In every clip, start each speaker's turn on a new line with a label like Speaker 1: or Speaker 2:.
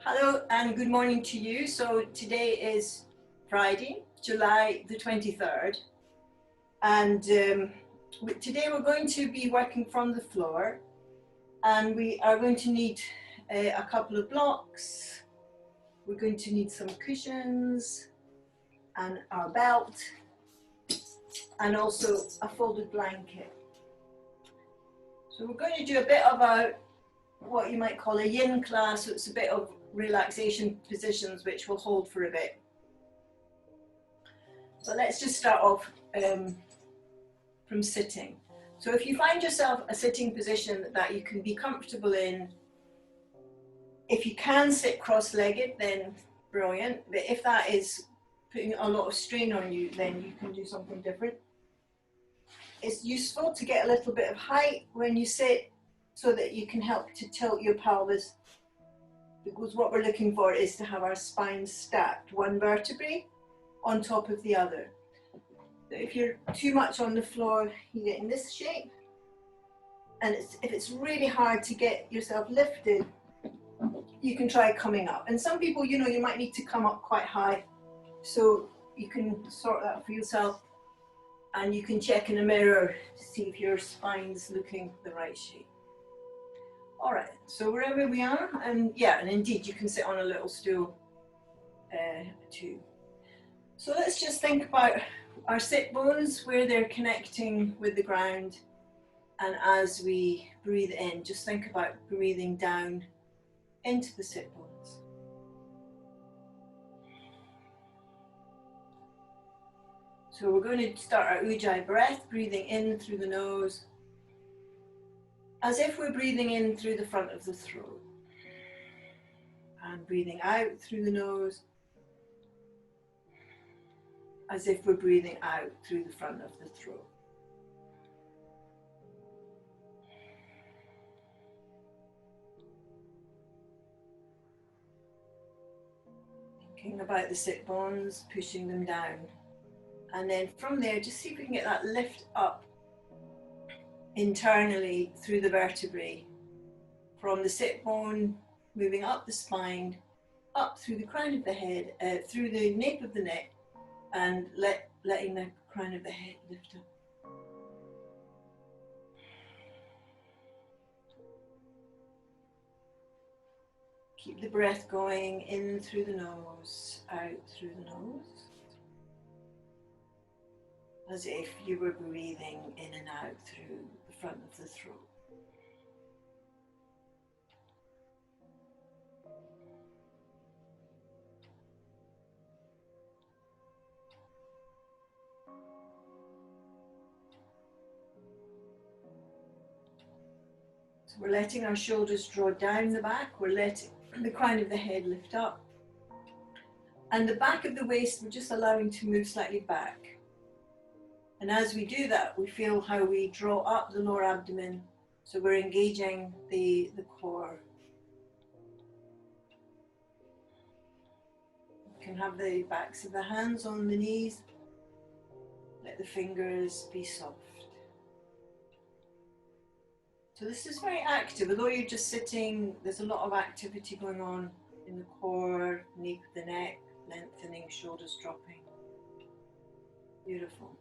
Speaker 1: Hello and good morning to you. So today is Friday, July the 23rd, and today we're going to be working from the floor, and we are going to need a couple of blocks. We're going to need some cushions and our belt and also a folded blanket. So we're going to do a bit of what you might call a yin class. So it's a bit of relaxation positions which we'll hold for a bit. But let's just start off from sitting. So if you find yourself a sitting position that you can be comfortable in, if you can sit cross-legged, then brilliant. But if that is putting a lot of strain on you, then you can do something different. It's useful to get a little bit of height when you sit so that you can help to tilt your pelvis, because what we're looking for is to have our spine stacked, one vertebrae on top of the other. So if you're too much on the floor, you get in this shape. And if it's really hard to get yourself lifted, you can try coming up. And some people, you might need to come up quite high. So you can sort that for yourself. And you can check in a mirror to see if your spine's looking the right shape. All right, so wherever we are, and indeed you can sit on a little stool too. So let's just think about our sit bones, where they're connecting with the ground. And as we breathe in, just think about breathing down into the sit bones. So we're going to start our Ujjayi breath, breathing in through the nose, as if we're breathing in through the front of the throat. And breathing out through the nose, as if we're breathing out through the front of the throat. Thinking about the sit bones, pushing them down. And then from there, just see if we can get that lift up internally through the vertebrae. From the sit bone, moving up the spine, up through the crown of the head, through the nape of the neck, and letting the crown of the head lift up. Keep the breath going in through the nose, out through the nose, as if you were breathing in and out through the front of the throat. So we're letting our shoulders draw down the back, we're letting the crown of the head lift up, and the back of the waist we're just allowing to move slightly back. And as we do that, we feel how we draw up the lower abdomen, so we're engaging the core. You can have the backs of the hands on the knees, let the fingers be soft. So this is very active. Although you're just sitting, there's a lot of activity going on in the core, nape of the neck, lengthening, shoulders dropping. Beautiful.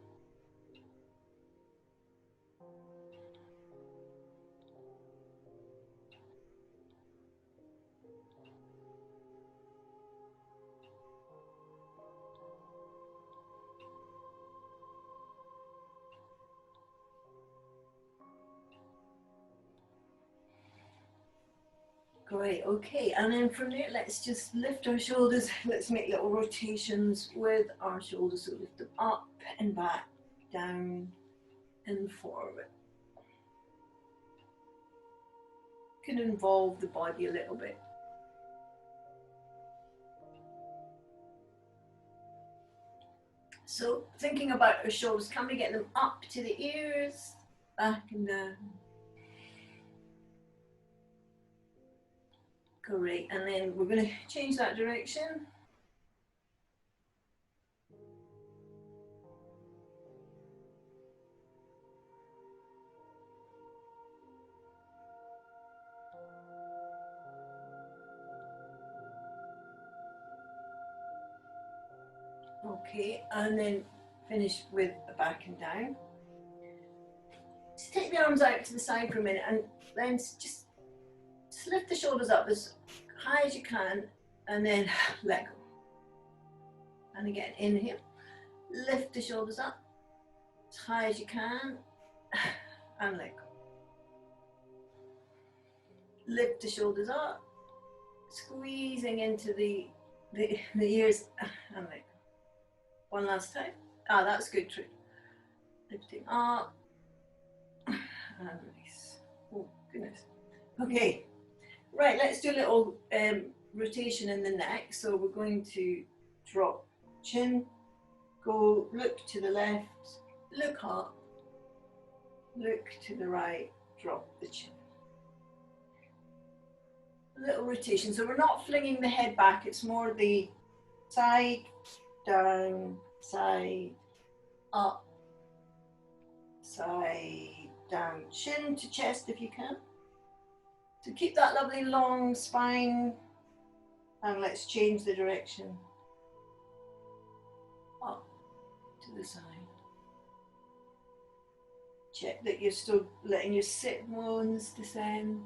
Speaker 1: Great, okay, and then from there, let's just lift our shoulders. Let's make little rotations with our shoulders. So lift them up and back, down and forward. Can involve the body a little bit. So thinking about our shoulders, can we get them up to the ears, back and down? Great, and then we're going to change that direction. Okay, and then finish with the back and down. Just take the arms out to the side for a minute and then just lift the shoulders up as high as you can and then let go. And again, inhale, lift the shoulders up as high as you can and let go. Lift the shoulders up, squeezing into the ears and let go. One last time. Ah, that's good, true. Lifting up and release. Oh, goodness. Okay, right, let's do a little rotation in the neck. So we're going to drop chin, go look to the left, look up, look to the right, drop the chin. A little rotation. So we're not flinging the head back, it's more the side, down, side, up, side, down, chin to chest if you can. So keep that lovely long spine and let's change the direction. Up to the side. Check that you're still letting your sit bones descend.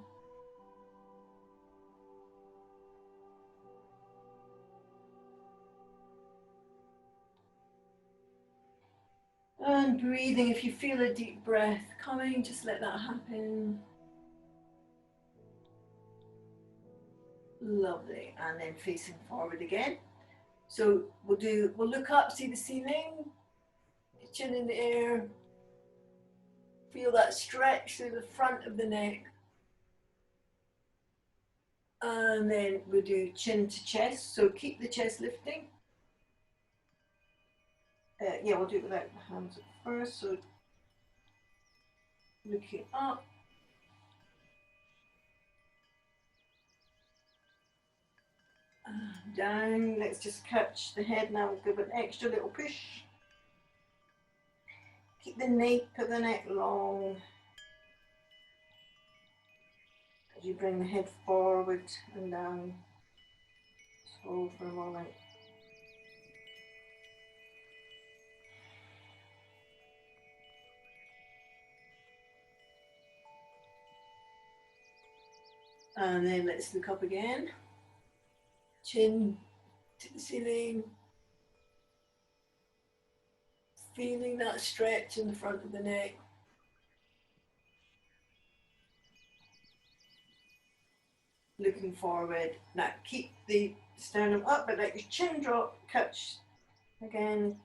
Speaker 1: And breathing, if you feel a deep breath coming, just let that happen. Lovely, and then facing forward again. So we'll look up, see the ceiling, chin in the air. Feel that stretch through the front of the neck. And then we'll do chin to chest, so keep the chest lifting. Yeah, we'll do it without the hands at first, so looking up. And down, let's just catch the head now, give it an extra little push. Keep the nape of the neck long. As you bring the head forward and down. Just hold for a moment. And then let's look up again. Chin to the ceiling. Feeling that stretch in the front of the neck. Looking forward. Now keep the sternum up, but let your chin drop, catch again.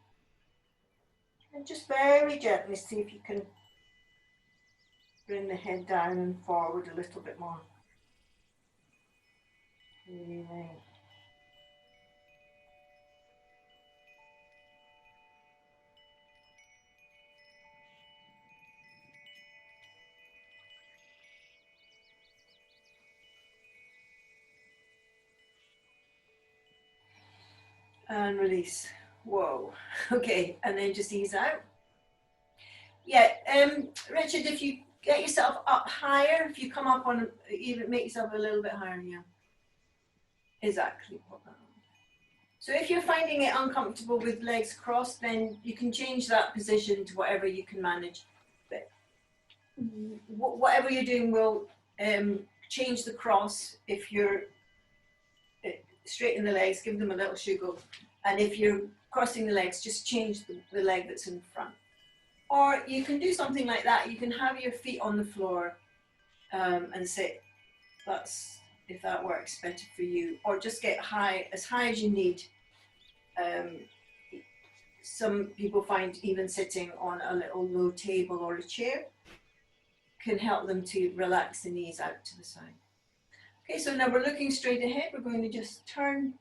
Speaker 1: And just very gently see if you can bring the head down and forward a little bit more. Breathing. And release. Whoa. Okay, and then just ease out. Yeah, Richard, if you get yourself up higher, if you come up on, even make yourself a little bit higher, yeah. Exactly. So if you're finding it uncomfortable with legs crossed, then you can change that position to whatever you can manage. But whatever you're doing will change the cross. If you're straighten the legs, give them a little shugo. And if you're crossing the legs, just change the leg that's in front. Or you can do something like that. You can have your feet on the floor and sit. That's if that works better for you. Or just get high as you need. Some people find even sitting on a little low table or a chair can help them to relax the knees out to the side. Okay, so now we're looking straight ahead. We're going to just turn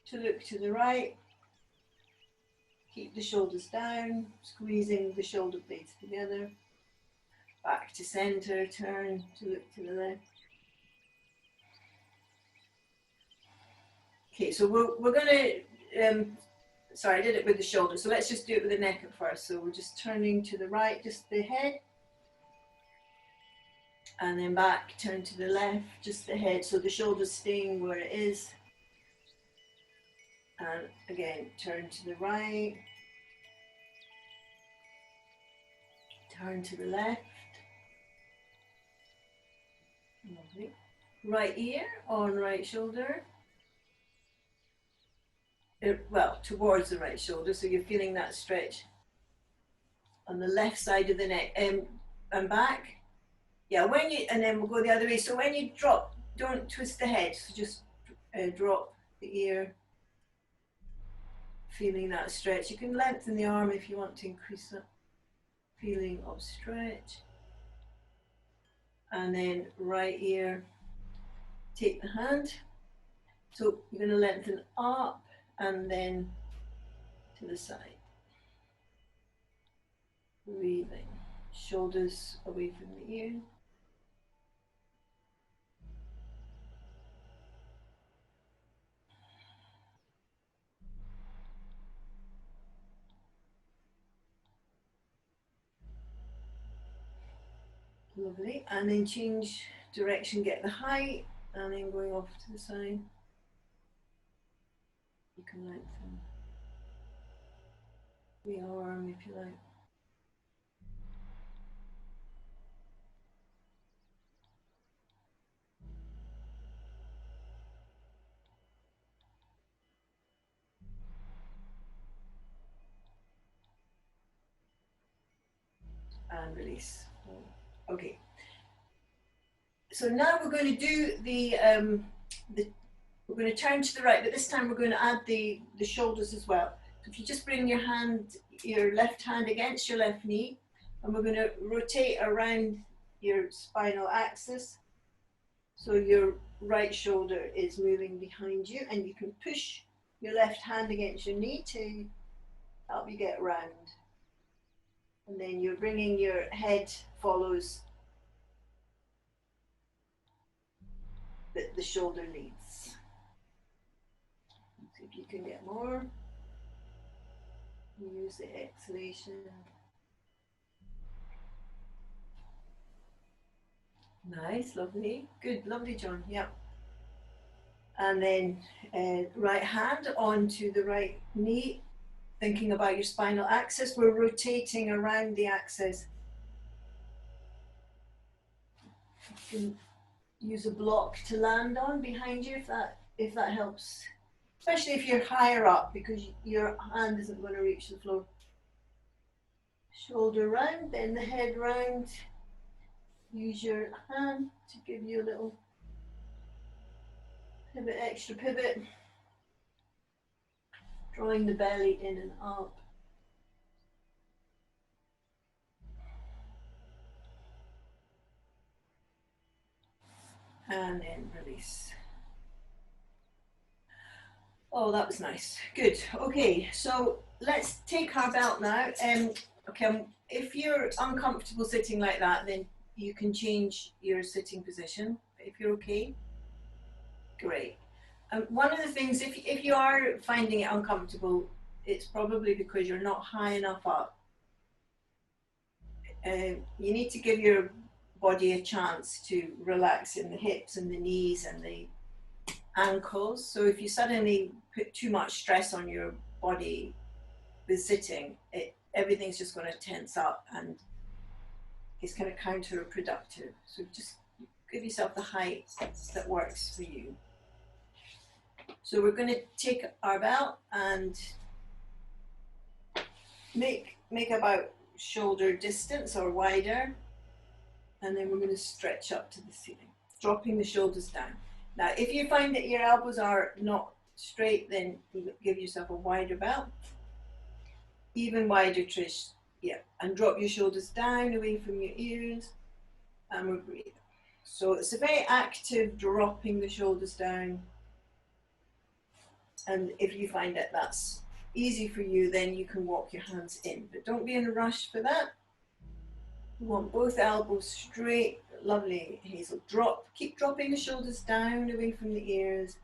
Speaker 1: to look to the right. Keep the shoulders down, squeezing the shoulder blades together. Back to center, turn to look to the left. Okay, so we're going to, sorry, I did it with the shoulder. So let's just do it with the neck at first. So we're just turning to the right, just the head. And then back, turn to the left, just the head. So the shoulder's staying where it is. And again, turn to the right, turn to the left. Lovely. Right ear on right shoulder. Well, towards the right shoulder, so you're feeling that stretch on the left side of the neck, and back. Yeah, when you, and then we'll go the other way. So when you drop, don't twist the head, so just drop the ear, feeling that stretch. You can lengthen the arm if you want to increase that feeling of stretch. And then right ear, take the hand. So you're going to lengthen up and then to the side. Breathing, shoulders away from the ear. Lovely. And then change direction, get the height, and then going off to the side. You can lengthen the arm if you like. And release. Okay. So now we're going to do we're going to turn to the right, but this time we're going to add the shoulders as well. So if you just bring your left hand against your left knee, and we're going to rotate around your spinal axis. So your right shoulder is moving behind you, and you can push your left hand against your knee to help you get around. And then you're bringing your head follows the shoulder leads. See if you can get more. Use the exhalation. Nice, lovely. Good, lovely, John. Yep. And then right hand onto the right knee, thinking about your spinal axis. We're rotating around the axis. You can use a block to land on behind you if that helps. Especially if you're higher up, because your hand isn't going to reach the floor. Shoulder round, then the head round. Use your hand to give you a little pivot, extra pivot. Drawing the belly in and up. And then release. Oh, that was nice. Good. Okay, so let's take our belt now. Okay, if you're uncomfortable sitting like that, then you can change your sitting position. If you're okay, great. One of the things, if you are finding it uncomfortable, it's probably because you're not high enough up. You need to give your body a chance to relax in the hips and the knees and the ankles. So if you suddenly put too much stress on your body with sitting, everything's just going to tense up and it's kind of counterproductive. So just give yourself the height that works for you. So we're going to take our belt and make about shoulder distance or wider, and then we're going to stretch up to the ceiling, dropping the shoulders down. Now, if you find that your elbows are not straight, then you give yourself a wider belt. Even wider, Trish. Yeah, and drop your shoulders down away from your ears, and we're breathing. So it's a very active dropping the shoulders down. And if you find that that's easy for you, then you can walk your hands in. But don't be in a rush for that. You want both elbows straight. Lovely, Hazel. Keep dropping the shoulders down away from the ears.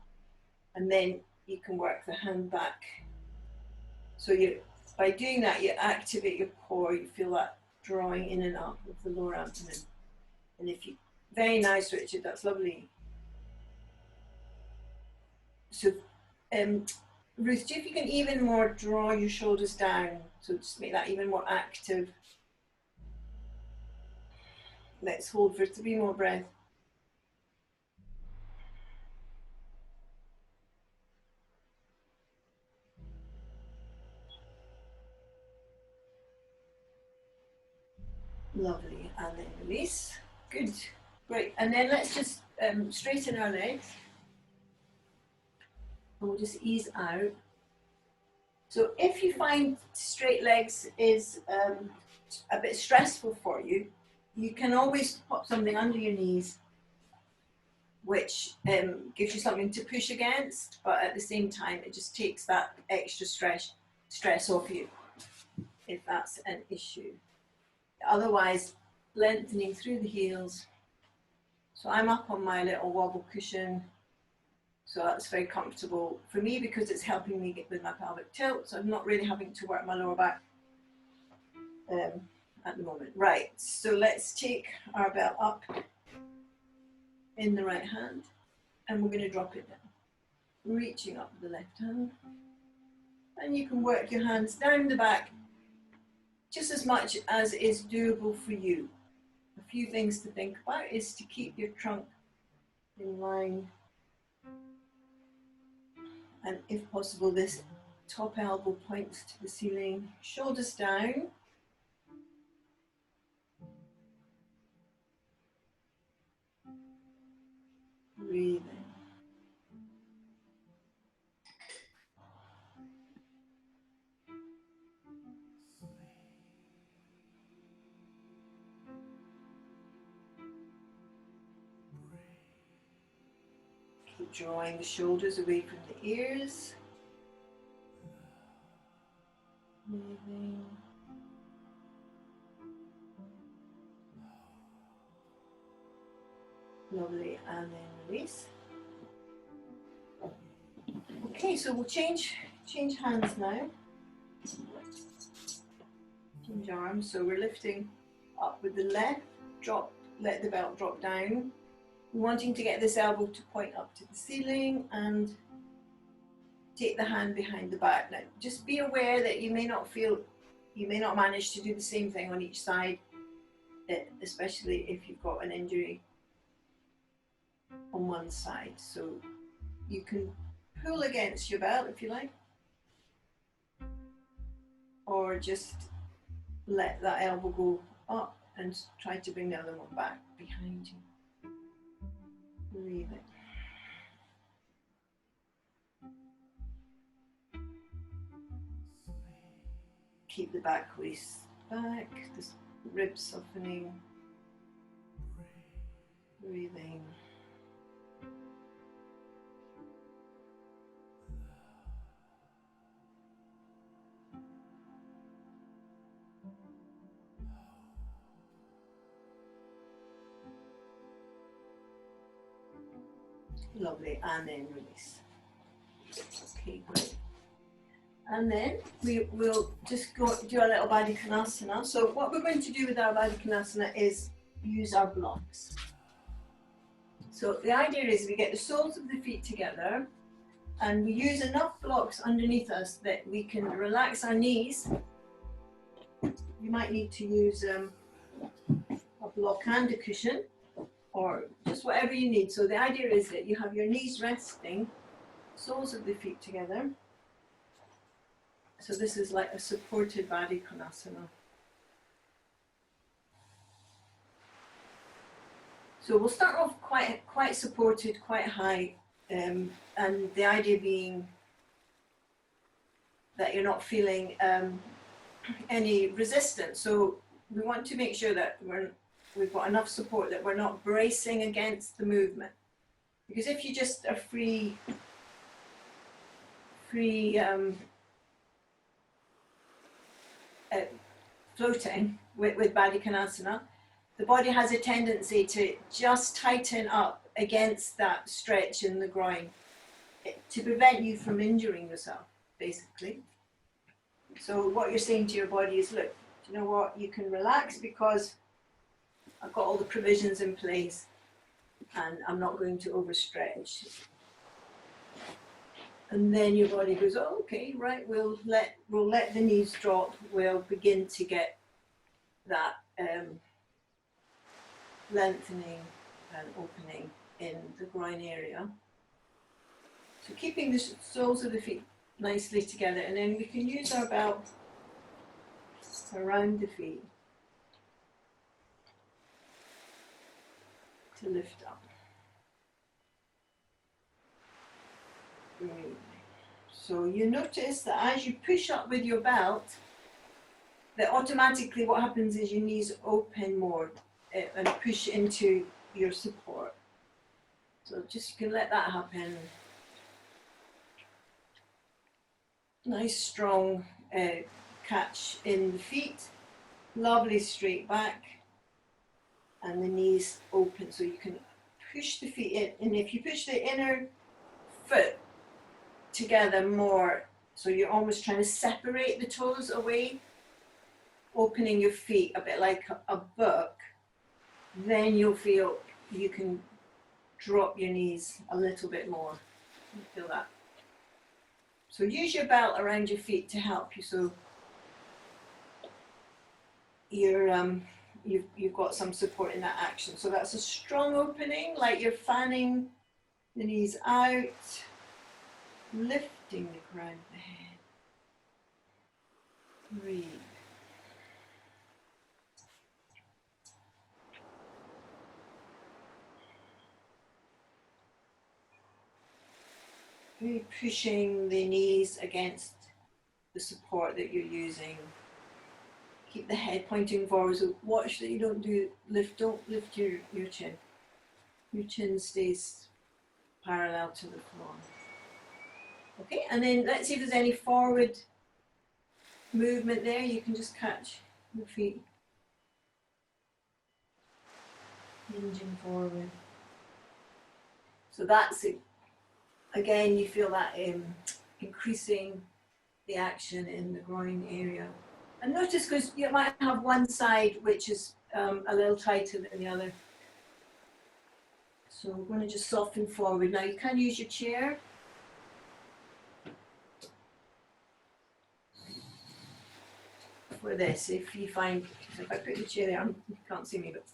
Speaker 1: And then you can work the hand back. So by doing that, you activate your core. You feel that drawing in and up of the lower abdomen. And very nice, Richard. That's lovely. So Ruth, see if you can even more draw your shoulders down, so just make that even more active. Let's hold for 3 more breaths. Lovely, and then release. Good, great. And then let's just straighten our legs. And we'll just ease out. So if you find straight legs is a bit stressful for you, you can always pop something under your knees, which gives you something to push against, but at the same time, it just takes that extra stress off you, if that's an issue. Otherwise, lengthening through the heels. So I'm up on my little wobble cushion. So that's very comfortable for me because it's helping me get with my pelvic tilt. So I'm not really having to work my lower back at the moment. Right, so let's take our belt up in the right hand and we're going to drop it down. Reaching up with the left hand. And you can work your hands down the back just as much as is doable for you. A few things to think about is to keep your trunk in line. And if possible, this top elbow points to the ceiling, shoulders down. Breathing. Keep drawing the shoulders away from the ears. Breathing. Lovely, and then release. Okay, so we'll change hands now. Change arms. So we're lifting up with the left, let the belt drop down. We're wanting to get this elbow to point up to the ceiling and take the hand behind the back. Now, just be aware that you may not manage to do the same thing on each side, especially if you've got an injury on one side. So you can pull against your belt if you like, or just let that elbow go up and try to bring the other one back behind you. Breathe it. Keep the back waist back, the ribs softening. Breathing. Lovely, and then release. Okay, great. And then we will just go do a little baddha konasana. So what we're going to do with our baddha konasana is use our blocks. So the idea is we get the soles of the feet together and we use enough blocks underneath us that we can relax our knees. You might need to use a block and a cushion, or just whatever you need. So the idea is that you have your knees resting, soles of the feet together. So this is like a supported baddha konasana. So we'll start off quite supported, quite high, and the idea being that you're not feeling any resistance. So we want to make sure that we've got enough support, that we're not bracing against the movement. Because if you just are free floating with baddha konasana, the body has a tendency to just tighten up against that stretch in the groin to prevent you from injuring yourself, basically. So what you're saying to your body is, look, do you know what, you can relax because I've got all the provisions in place and I'm not going to overstretch. And then your body goes, oh, okay, right, we'll let the knees drop. We'll begin to get that lengthening and opening in the groin area. So keeping the soles of the feet nicely together, and then we can use our belt around the feet to lift up. Breathe. So you notice that as you push up with your belt, that automatically what happens is your knees open more and push into your support. So just you can let that happen. Nice strong catch in the feet, lovely straight back, and the knees open so you can push the feet in. And if you push the inner foot together more, so you're almost trying to separate the toes away, opening your feet a bit like a book, then you'll feel you can drop your knees a little bit more. You feel that? So use your belt around your feet to help you, so you've got some support in that action. So that's a strong opening, like you're fanning the knees out, lifting the crown of the head. Breathe. Really pushing the knees against the support that you're using. Keep the head pointing forward, so watch that you don't lift your chin. Your chin stays parallel to the floor. Okay, and then let's see if there's any forward movement there. You can just catch the feet hinging forward. So that's it. Again, you feel that increasing the action in the groin area. And notice, because you might have one side which is a little tighter than the other. So we're going to just soften forward. Now you can use your chair. For this, if you find, if I put the chair there, you can't see me, but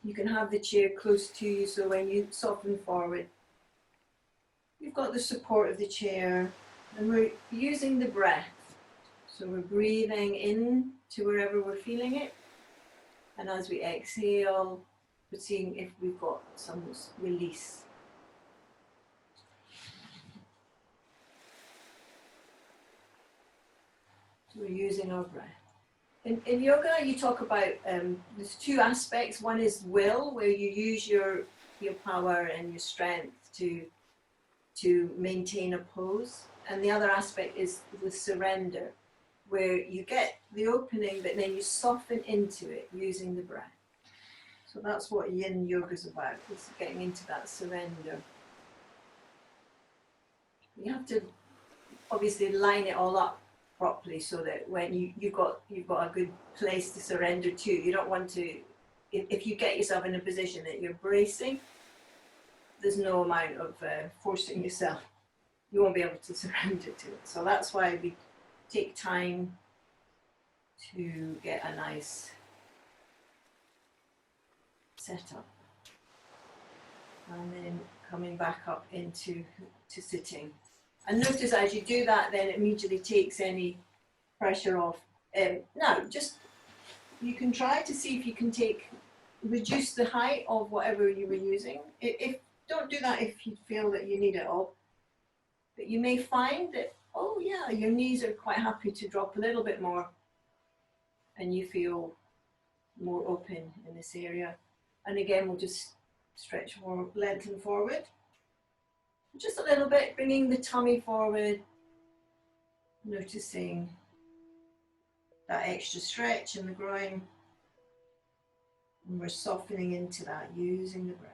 Speaker 1: you can have the chair close to you, so when you soften forward, you've got the support of the chair, and we're using the breath. So we're breathing in to wherever we're feeling it, and as we exhale, we're seeing if we've got some release. So we're using our breath. In yoga, you talk about there's two aspects. One is will, where you use your power and your strength to maintain a pose, and the other aspect is the surrender, where you get the opening, but then you soften into it using the breath. So that's what Yin Yoga is about, is getting into that surrender. You have to obviously line it all up properly, so that when you've got a good place to surrender to. You don't want to, if you get yourself in a position that you're bracing, there's no amount of forcing yourself. You won't be able to surrender to it. So that's why we take time to get a nice setup. And then coming back up into sitting. And notice as you do that, then it immediately takes any pressure off. Now, just, you can try to see if you can reduce the height of whatever you were using. Don't do that if you feel that you need it all. But you may find that, oh yeah, your knees are quite happy to drop a little bit more, and you feel more open in this area. And again, we'll just stretch more, lengthen forward. Just a little bit, bringing the tummy forward, noticing that extra stretch in the groin. And we're softening into that using the breath.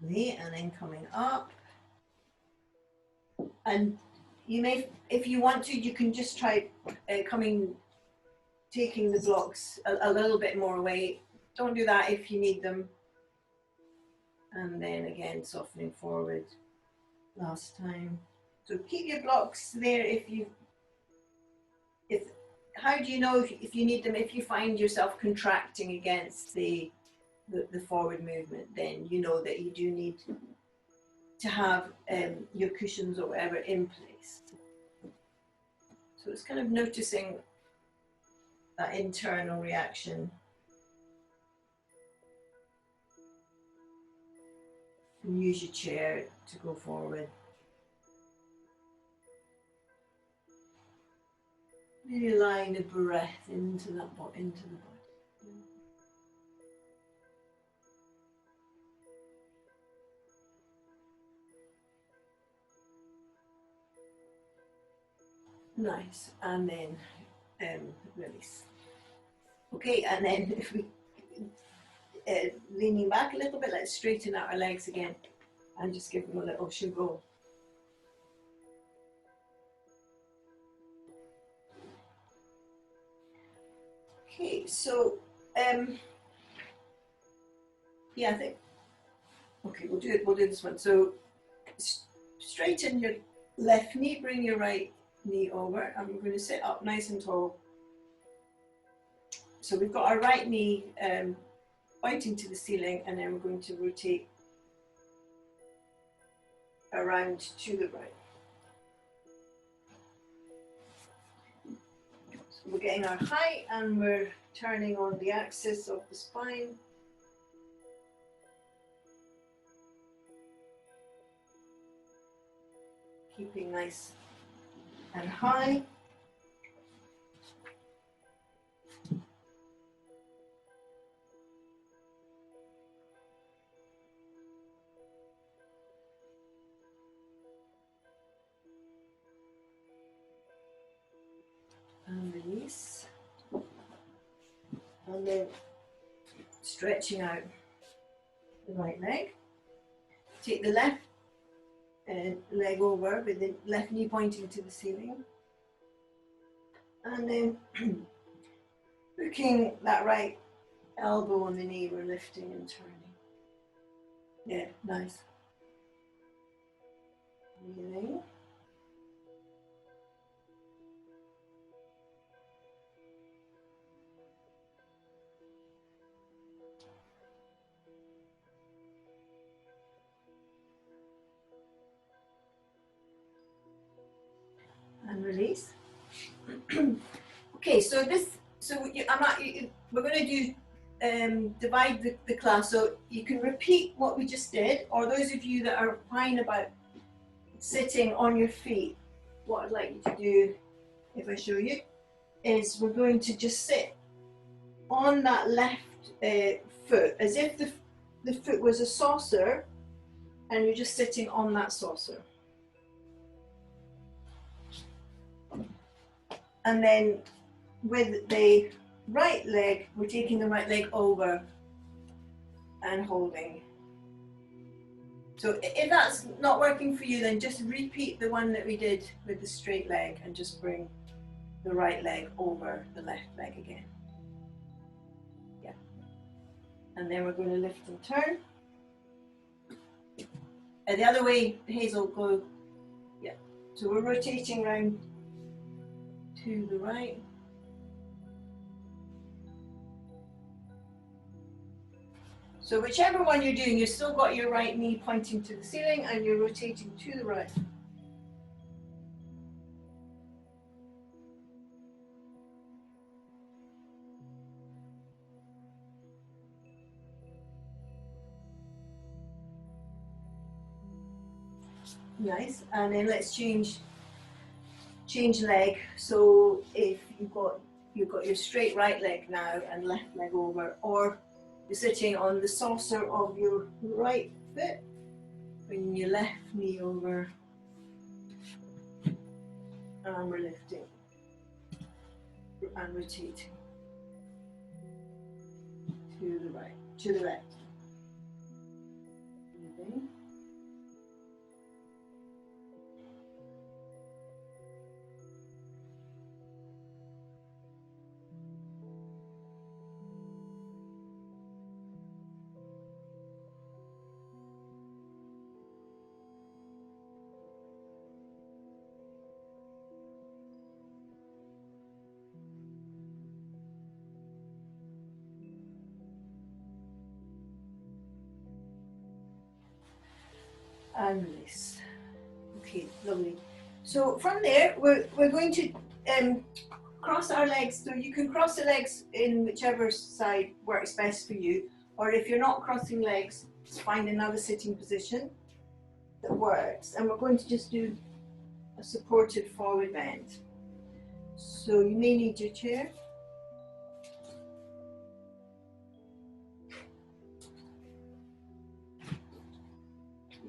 Speaker 1: and then coming up. And you may, if you want to, you can just try taking the blocks a little bit more away. Don't do that if you need them. And then again, softening forward last time. So keep your blocks there how do you know if you need them? If you find yourself contracting against the forward movement, then you know that you do need to have your cushions or whatever in place. So it's kind of noticing that internal reaction. And use your chair to go forward. Really allowing the breath into the body. Nice, and then release. Okay, and then if we leaning back a little bit, let's straighten out our legs again and just give them a little shuggle. Okay, so yeah, I think, okay, we'll do this one. So straighten your left knee, bring your right knee over, and we're going to sit up nice and tall. So we've got our right knee pointing to the ceiling, and then we're going to rotate around to the right. So we're getting our height and we're turning on the axis of the spine. Keeping nice and high. And release. And then stretching out the right leg. Take the left leg over with the left knee pointing to the ceiling. And then hooking that right elbow on the knee, we're lifting and turning. Yeah, nice. Breathing. And release. Okay, so we're going to do divide the class, so you can repeat what we just did, or those of you that are fine about sitting on your feet, what I'd like you to do, if I show you, is we're going to just sit on that left foot as if the foot was a saucer and you're just sitting on that saucer. And then with the right leg, we're taking the right leg over and holding. So if that's not working for you, then just repeat the one that we did with the straight leg and just bring the right leg over the left leg again. Yeah. And then we're going to lift and turn. And the other way, Hazel, go. Yeah. So we're rotating round to the right. So whichever one you're doing, you've still got your right knee pointing to the ceiling and you're rotating to the right. Nice, and then let's change leg. So if you've got your straight right leg now and left leg over, or you're sitting on the saucer of your right foot, bringing your left knee over, and we're lifting and rotating to the right, to the left. Lovely. And release. Okay, lovely. So from there, we're going to cross our legs. So you can cross the legs in whichever side works best for you, or if you're not crossing legs, find another sitting position that works. And we're going to just do a supported forward bend. So you may need your chair.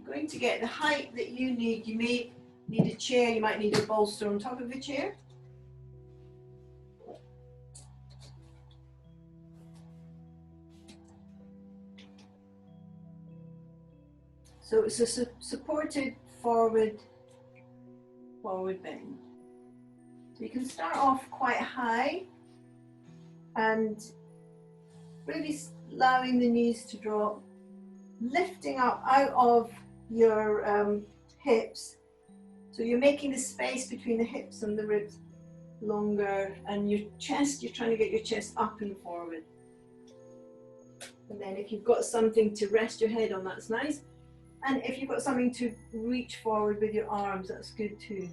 Speaker 1: Going to get the height that you need. You may need a chair, you might need a bolster on top of the chair. So it's a supported forward bend. So you can start off quite high and really allowing the knees to drop, lifting up out of your hips, so you're making the space between the hips and the ribs longer, and your chest, you're trying to get your chest up and forward. And then if you've got something to rest your head on, that's nice, and if you've got something to reach forward with your arms, that's good too.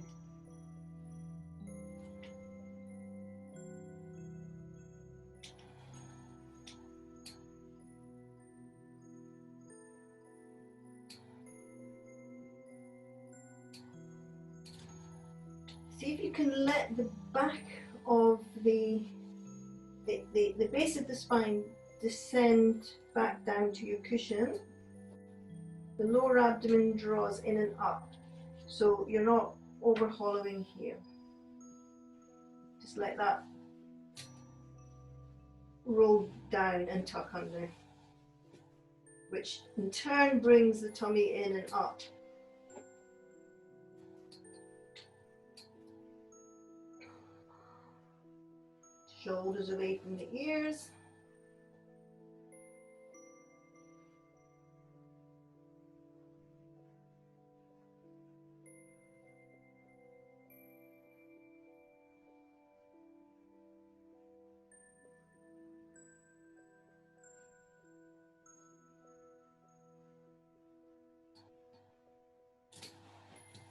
Speaker 1: See if you can let the back of the base of the spine descend back down to your cushion. The lower abdomen draws in and up, so you're not over hollowing here. Just let that roll down and tuck under, which in turn brings the tummy in and up. Shoulders away from the ears.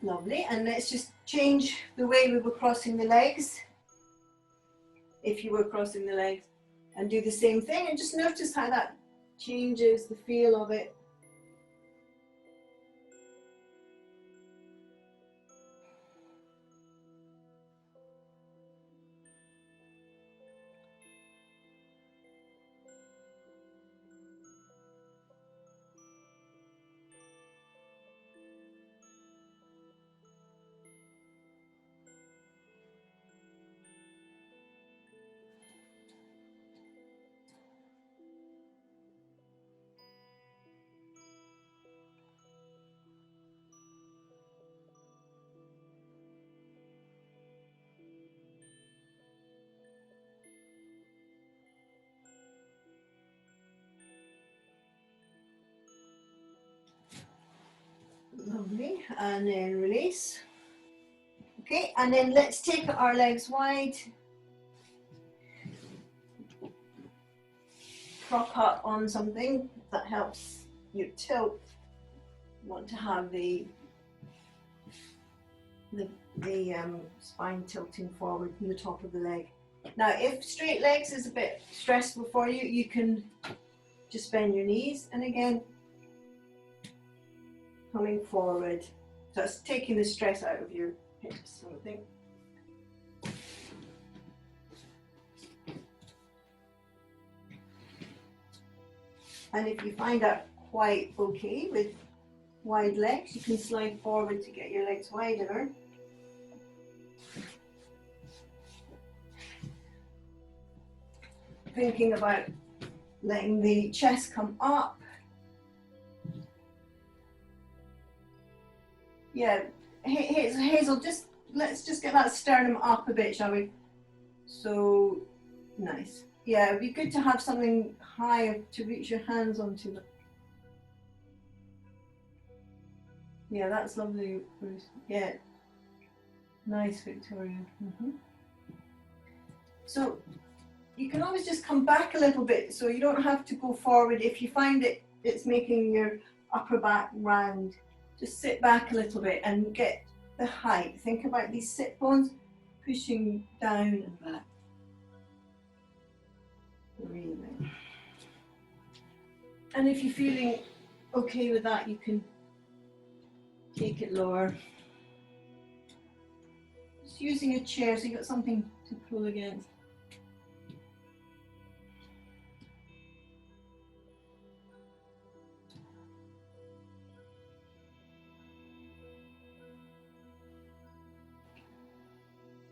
Speaker 1: Lovely, and let's just change the way we were crossing the legs. If you were crossing the legs, and do the same thing, and just notice how that changes the feel of it. Lovely, and then release. Okay, and then let's take our legs wide. Prop up on something that helps you tilt. You want to have the spine tilting forward from the top of the leg. Now, if straight legs is a bit stressful for you, you can just bend your knees, and again, coming forward. So it's taking the stress out of your hips, I think. And if you find that quite okay with wide legs, you can slide forward to get your legs wider. Thinking about letting the chest come up Yeah, Hazel, let's just get that sternum up a bit, shall we? So nice. Yeah, it'd be good to have something high to reach your hands onto. Yeah, that's lovely, Bruce. Yeah, nice, Victoria. So you can always just come back a little bit, so you don't have to go forward. If you find it's making your upper back round, just sit back a little bit and get the height. Think about these sit bones pushing down and back. Breathing. And if you're feeling okay with that, you can take it lower. Just using a chair so you've got something to pull against.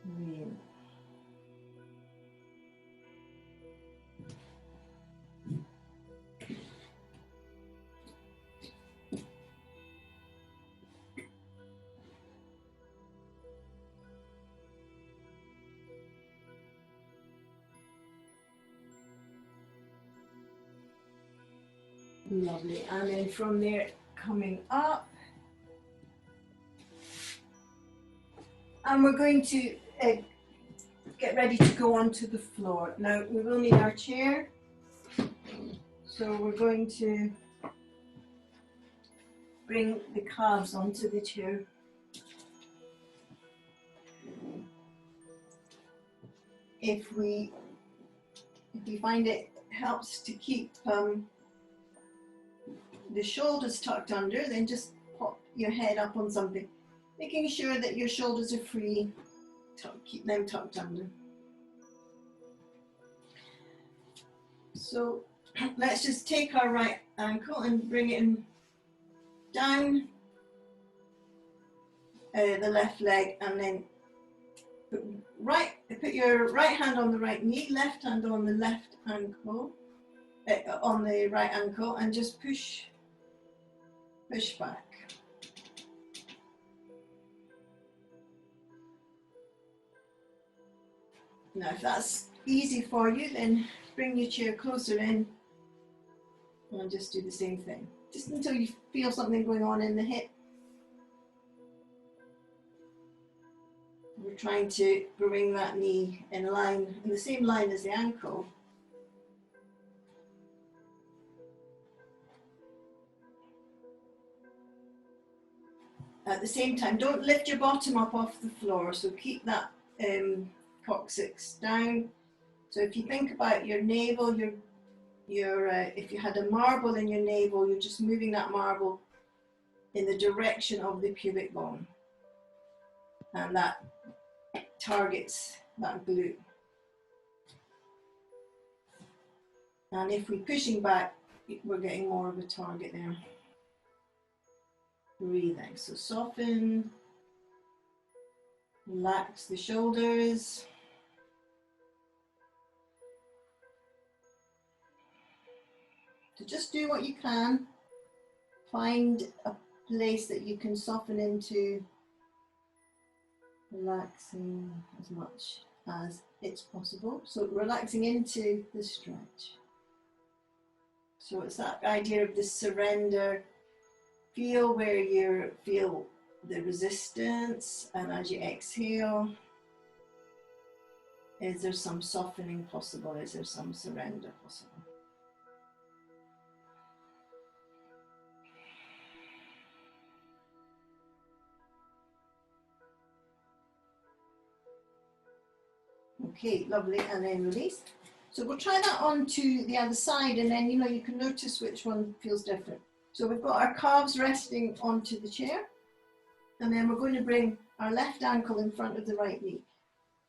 Speaker 1: Breathe. Lovely, and then from there coming up, and we're going to get ready to go onto the floor. Now we will need our chair, so we're going to bring the calves onto the chair. If you find it helps to keep the shoulders tucked under, then just pop your head up on something, making sure that your shoulders are free. Keep them tucked under. So let's just take our right ankle and bring it in down the left leg, and then put your right hand on the right knee, left hand on the left ankle, on the right ankle, and just push back. Now if that's easy for you, then bring your chair closer in and just do the same thing. Just until you feel something going on in the hip. We're trying to bring that knee in the same line as the ankle. At the same time, don't lift your bottom up off the floor, so keep that coccyx down. So if you think about your navel, if you had a marble in your navel, you're just moving that marble in the direction of the pubic bone, and that targets that glute. And if we're pushing back, we're getting more of a target there. Breathing, so soften, relax the shoulders. So just do what you can. Find a place that you can soften into, relaxing as much as it's possible. So relaxing into the stretch. So it's that idea of the surrender. Feel where you feel the resistance, and as you exhale, is there some softening possible? Is there some surrender possible? Okay, lovely, and then release. So we'll try that on to the other side, and then you can notice which one feels different. So we've got our calves resting onto the chair, and then we're going to bring our left ankle in front of the right knee.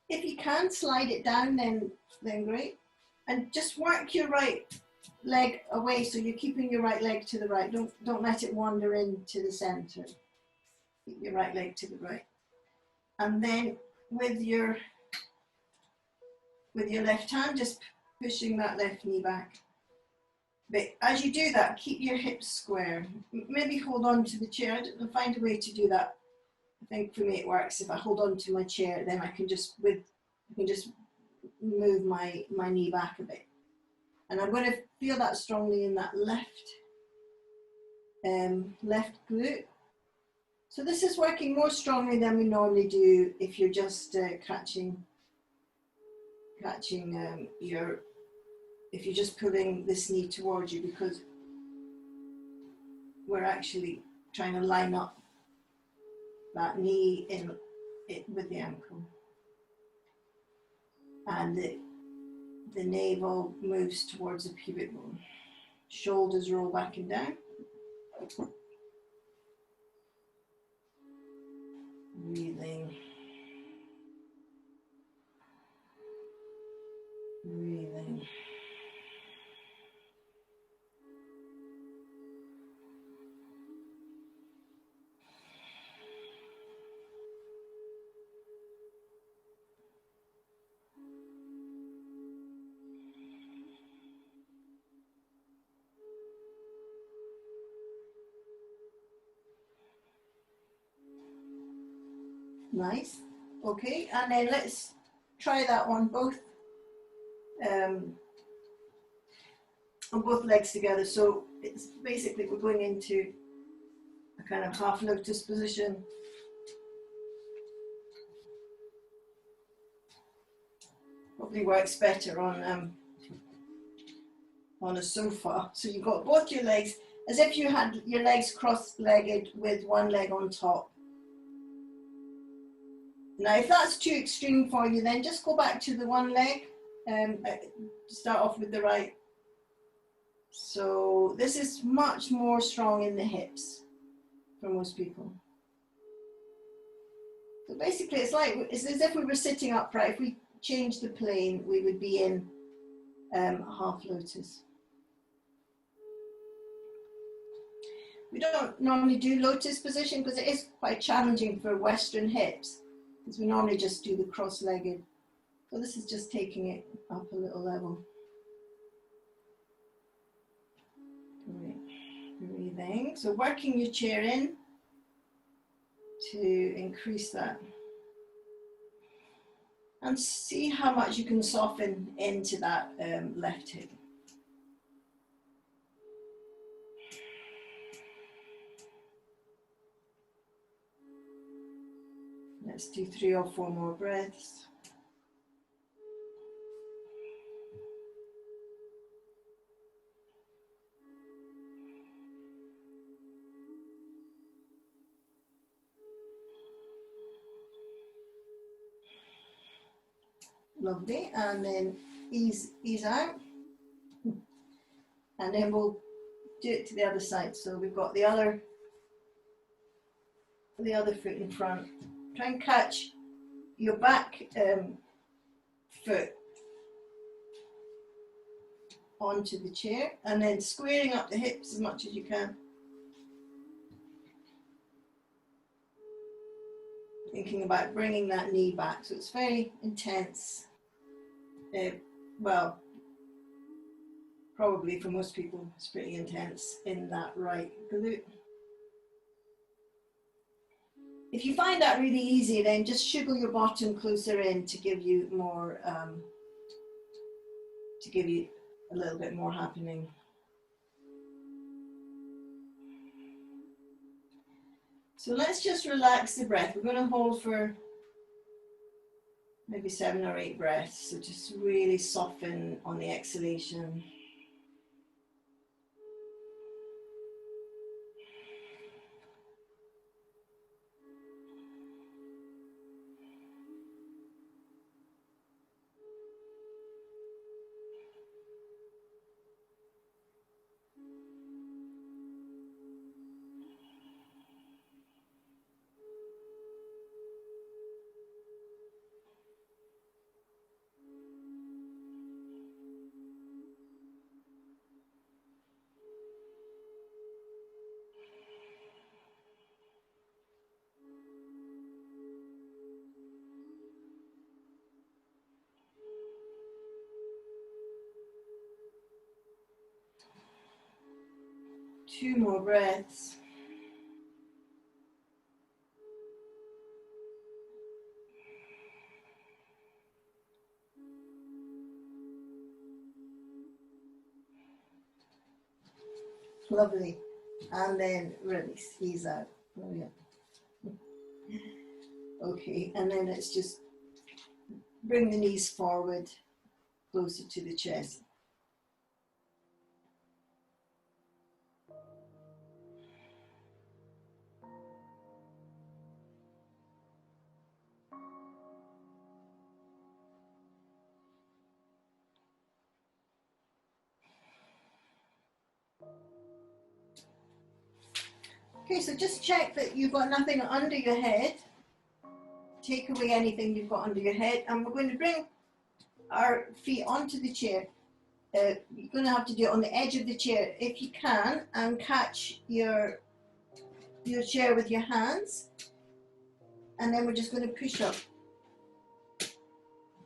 Speaker 1: If you can slide it down, then great. And just work your right leg away, so you're keeping your right leg to the right. Don't let it wander into the center. Keep your right leg to the right. And then with your left hand, just pushing that left knee back. But as you do that, keep your hips square. Maybe hold on to the chair and find a way to do that I think for me it works if I hold on to my chair, then I can just move my knee back a bit. And I'm going to feel that strongly in that left glute. So this is working more strongly than we normally do if you're just catching if you're just pulling this knee towards you, because we're actually trying to line up that knee in it with the ankle, and the navel moves towards the pubic bone. Shoulders roll back and down. Breathing. Breathing. Nice. Okay, and then let's try that on both legs together. So it's basically we're going into a kind of half lotus position. Probably works better on a sofa. So you've got both your legs as if you had your legs cross-legged with one leg on top. Now, if that's too extreme for you, then just go back to the one leg. Start off with the right. So this is much more strong in the hips for most people. So basically, it's as if we were sitting upright. If we change the plane, we would be in half lotus. We don't normally do lotus position because it is quite challenging for Western hips, because we normally just do the cross-legged. So this is just taking it up a little level. Great. Breathing. So working your chair in to increase that. And see how much you can soften into that left hip. Let's do 3 or 4 more breaths. Lovely, and then ease out. And then we'll do it to the other side. So we've got the other foot in front. Try and catch your back foot onto the chair, and then squaring up the hips as much as you can. Thinking about bringing that knee back. So it's very intense. Well, probably for most people, it's pretty intense in that right glute. If you find that really easy, then just sugar your bottom closer in to give you more, to give you a little bit more happening. So let's just relax the breath. We're going to hold for maybe 7 or 8 breaths. So just really soften on the exhalation. Two more breaths. Lovely. And then release, ease out. Brilliant. Okay, and then it's just bring the knees forward, closer to the chest. Okay, so just check that you've got nothing under your head. Take away anything you've got under your head, and we're going to bring our feet onto the chair. You're going to have to do it on the edge of the chair if you can, and catch your chair with your hands, and then we're just going to push up.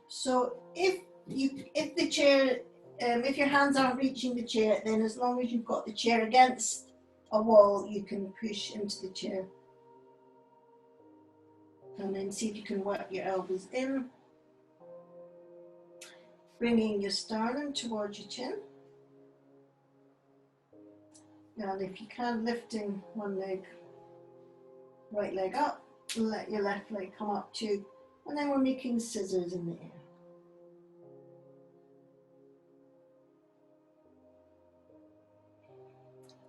Speaker 1: So if the chair, if your hands aren't reaching the chair, then as long as you've got the chair against a wall, you can push into the chair. And then see if you can work your elbows in, bringing your sternum towards your chin. And if you can, lifting one leg, right leg up, and let your left leg come up too. And then we're making scissors in the air.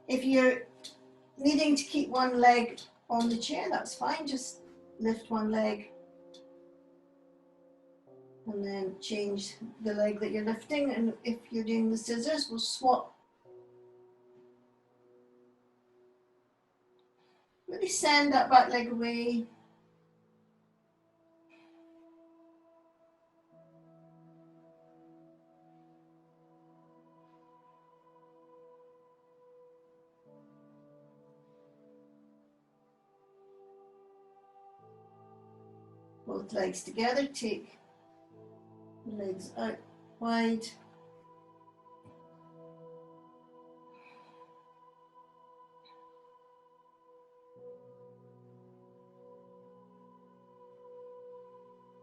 Speaker 1: If you're needing to keep one leg on the chair, that's fine. Just lift one leg and then change the leg that you're lifting. And if you're doing the scissors, we'll swap. Really send that back leg away. Both legs together, take the legs out wide.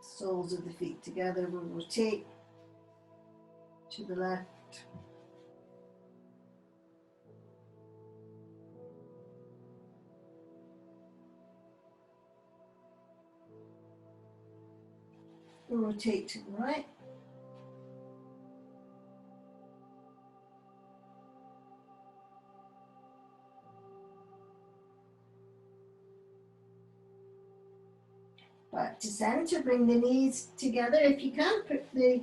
Speaker 1: Soles of the feet together, we'll rotate to the left. We'll rotate to the right. Back to center, bring the knees together. If you can, put the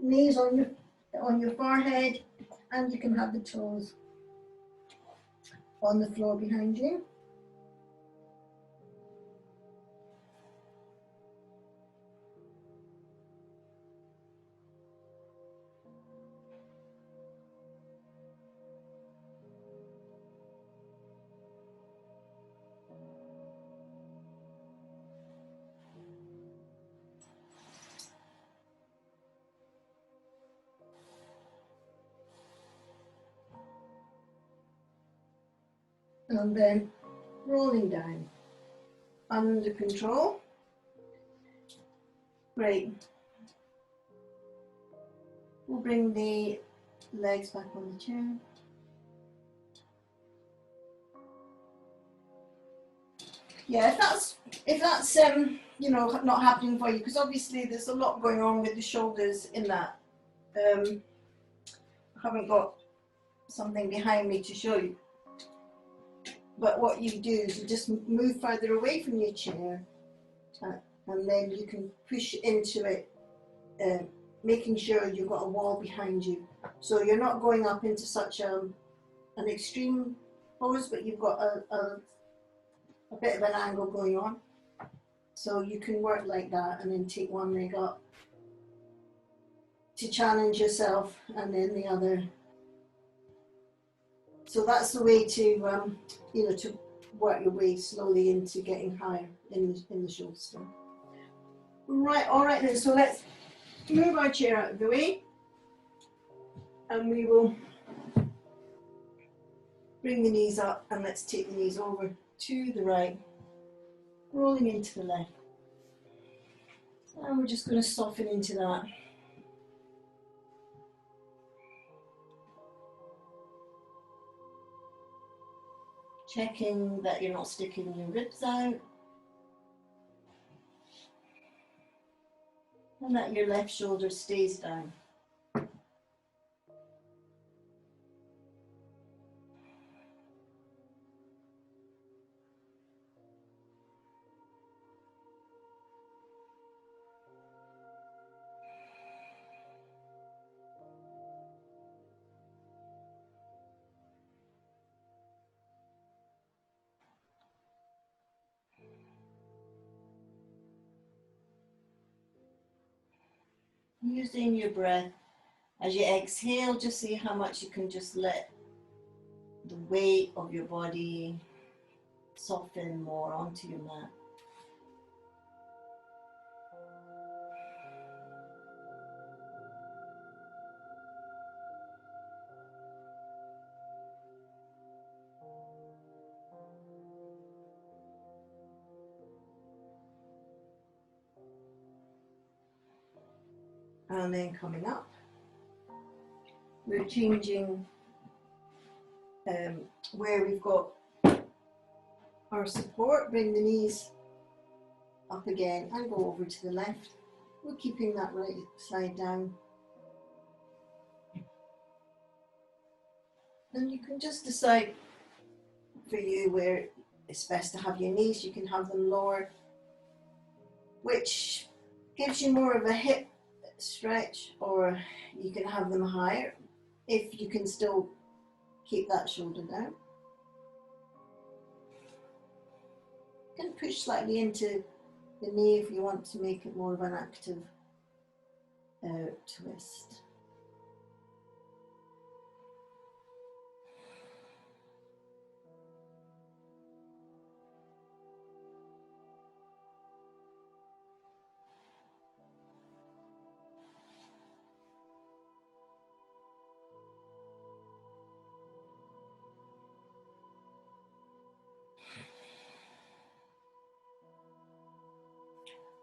Speaker 1: knees on your forehead, and you can have the toes on the floor behind you. And then rolling down, under control. Great. We'll bring the legs back on the chair. Yeah, if that's you know, not happening for you, because obviously there's a lot going on with the shoulders in that. I haven't got something behind me to show you. But what you do is you just move further away from your chair, and then you can push into it, making sure you've got a wall behind you. So you're not going up into such an extreme pose, but you've got a bit of an angle going on. So you can work like that, and then take one leg up to challenge yourself, and then the other. So that's the way to, you know, to work your way slowly into getting higher in the shoulder strength. Right, all right then, so let's move our chair out of the way, and we will bring the knees up, and let's take the knees over to the right, rolling into the left. And we're just going to soften into that. Checking that you're not sticking your ribs out. And that your left shoulder stays down. Using your breath as you exhale, just see how much you can just let the weight of your body soften more onto your mat. And then coming up, we're changing where we've got our support. Bring the knees up again and go over to the left. We're keeping that right side down. And you can just decide for you where it's best to have your knees. You can have them lower, which gives you more of a hip stretch, or you can have them higher if you can still keep that shoulder down. You can push slightly into the knee if you want to make it more of an active twist.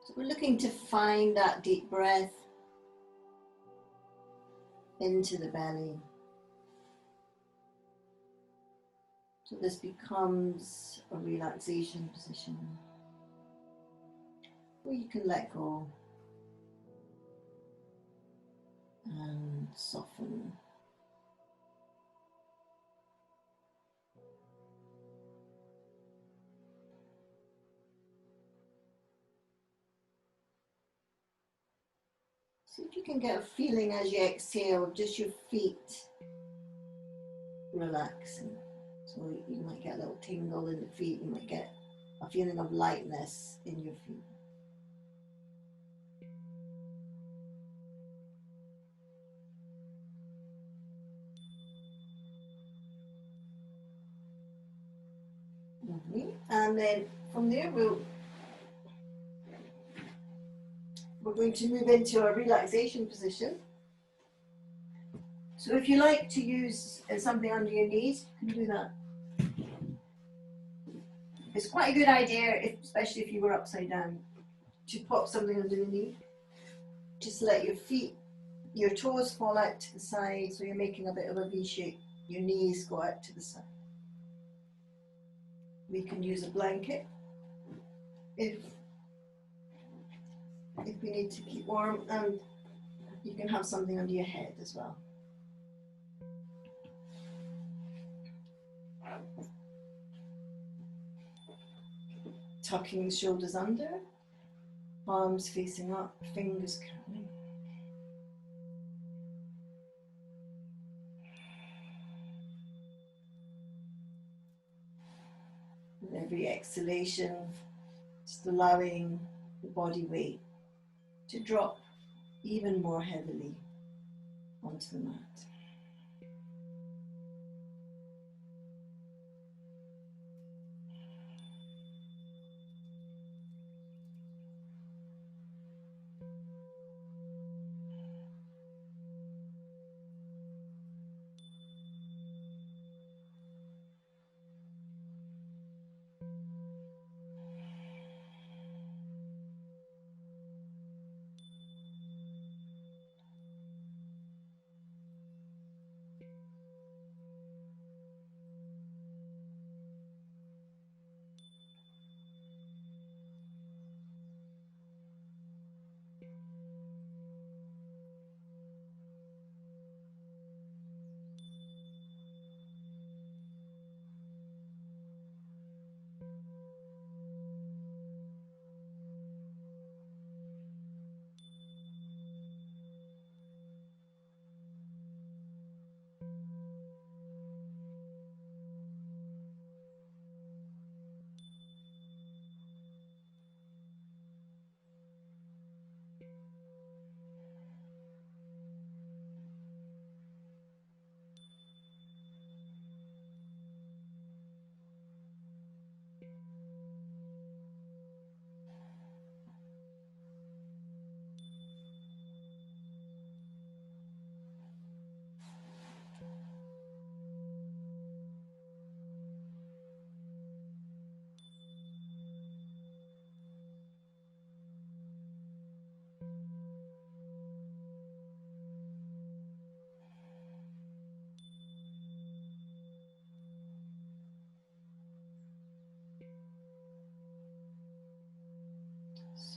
Speaker 1: So we're looking to find that deep breath into the belly. So this becomes a relaxation position where you can let go and soften. See if you can get a feeling as you exhale, just your feet relaxing. So you might get a little tingle in the feet, you might get a feeling of lightness in your feet. And then from there we're going to move into a relaxation position. So if you like to use something under your knees, you can do that. It's quite a good idea, especially if you were upside down, to pop something under the knee. Just let your feet, your toes fall out to the side, so you're making a bit of a V shape. Your knees go out to the side. We can use a blanket if we need to keep warm, and you can have something under your head as well. Tucking the shoulders under, palms facing up, fingers curling. With every exhalation, just allowing the body weight to drop even more heavily onto the mat.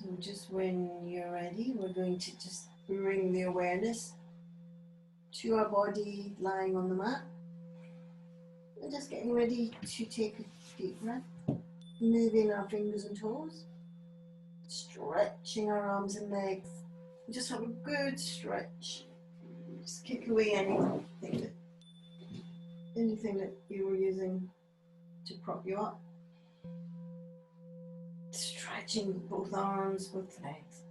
Speaker 1: So just when you're ready, we're going to just bring the awareness to our body lying on the mat. We're just getting ready to take a deep breath, moving our fingers and toes, stretching our arms and legs. Just have a good stretch. Just kick away anything that you were using to prop you up. Stretching both arms, both legs.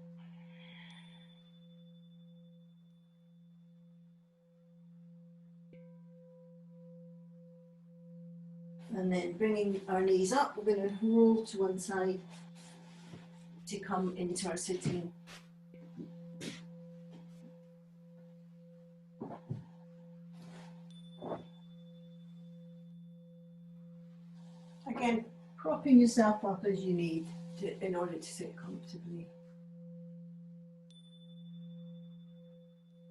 Speaker 1: And then bringing our knees up, we're going to roll to one side to come into our sitting. Again, propping yourself up as you need in order to sit comfortably.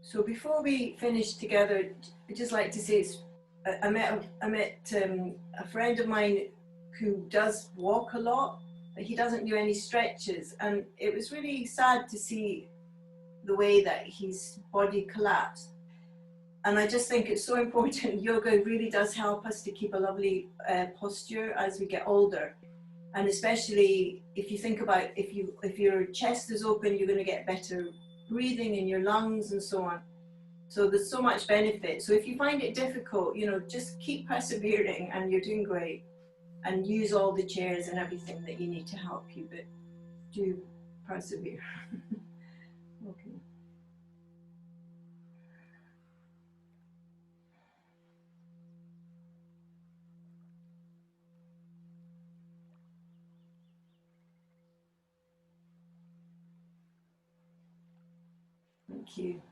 Speaker 1: So before we finish together, I'd just like to say I met a friend of mine who does walk a lot, but he doesn't do any stretches, and it was really sad to see the way that his body collapsed. And I just think it's so important. Yoga really does help us to keep a lovely posture as we get older. And especially if you think about if your chest is open, you're going to get better breathing in your lungs and so on. So there's so much benefit. So if you find it difficult, just keep persevering and you're doing great. And use all the chairs and everything that you need to help you, but do persevere. Okay. Thank you.